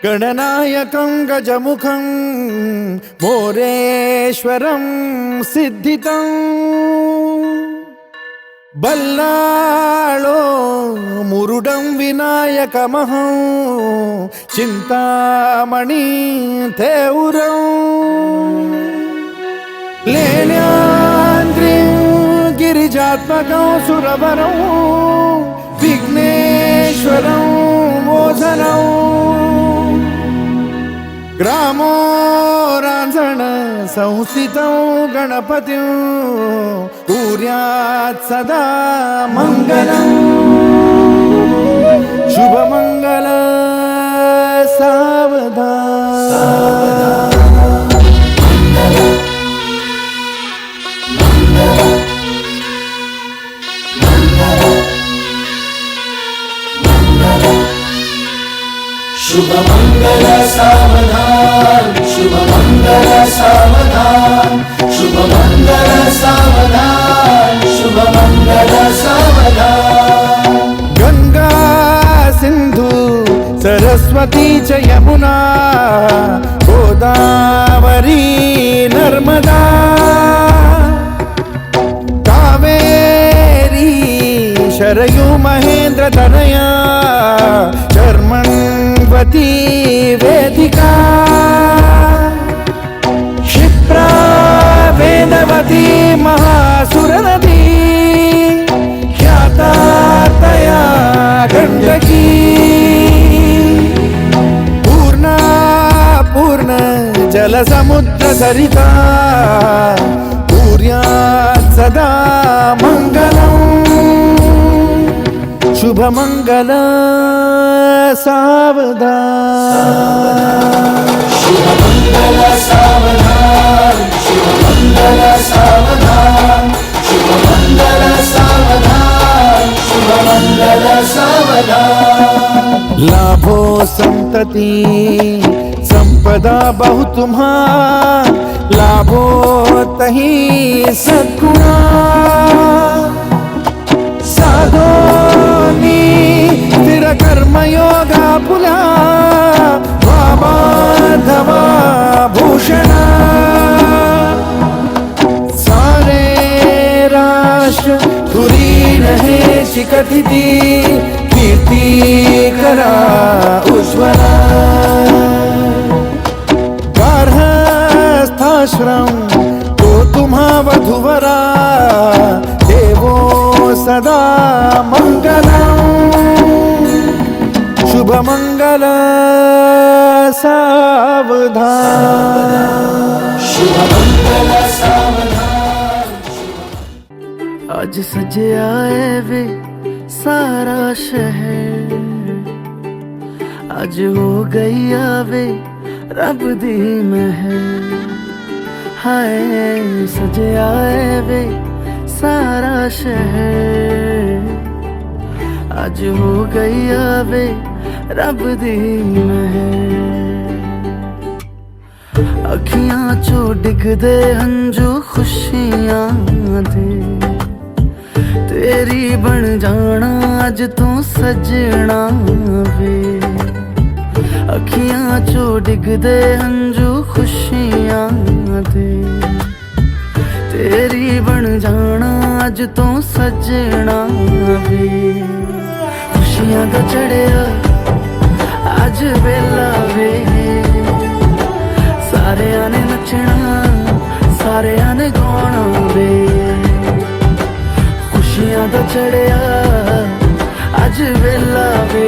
गणनायकं गजमुखं मोरेश्वरं सिद्धितं बल्लाळो मुरुडं विनायकमहं चिंतामणि थेउरं लेण्याद्रिं गिरिजात्मकं सुरवरं विघ्नेश्वरं मोझनं ग्रामो रांझण संस्थितं गणपतिं कुर्यात् सदा मंगलं शुभमंगल सावधान शुभमंगल सावधान शुभमंगल सावधान शुभमंगल सावधान शुभमंगल सावधान गंगा सिंधु सरस्वती च यमुना गोदावरी नर्मदा कावेरी शरयू महेंद्र तनया चर्मण्वती वेदिका क्षिप्रा वेदवती महासुरनदी ख्याता तया गण्डकी पूर्णा पूर्ण जलसमुद्र सरिता कुर्यात् सदा मंगलम् शुभमंगल सावधान शुभमंगल सावधान शुभमंगल सावधान शुभमंगल सावधान शुभमंगल सावधान लाभो संतति संपदा बहु तुम्हा लाभो तही सद्गुणा साधोनी कर्मयोगा फुला बाबा धवा भूषण सारे राष्ट्र धुरी रहे शिकथिती कीर्ती करा उज्ज्वला गार्हस्थाश्रम तो तुम्हा वधूवरा देवो सदा मंगलम शुभ मंगल सावधान शुभ मंगल सावधान आज सजे आए वे सारा शहर आज हो गई आवे रब दी महर हाय सजे आए वे सारा शहर आज हो गई आवे रब दी महर अखियां चो डिगदे हंजू खुशियां दे तेरी बन जाना अज तू सजना वे अखियां चो डिगदे हंजू खुशियां दे तेरी बन जाना अज तू सजना वे खुशियां दा चढ़िया अज वेला वे सारियां ने नचना सारियां ने गाना वे खुशियां दा चढ़िया अज वेला वे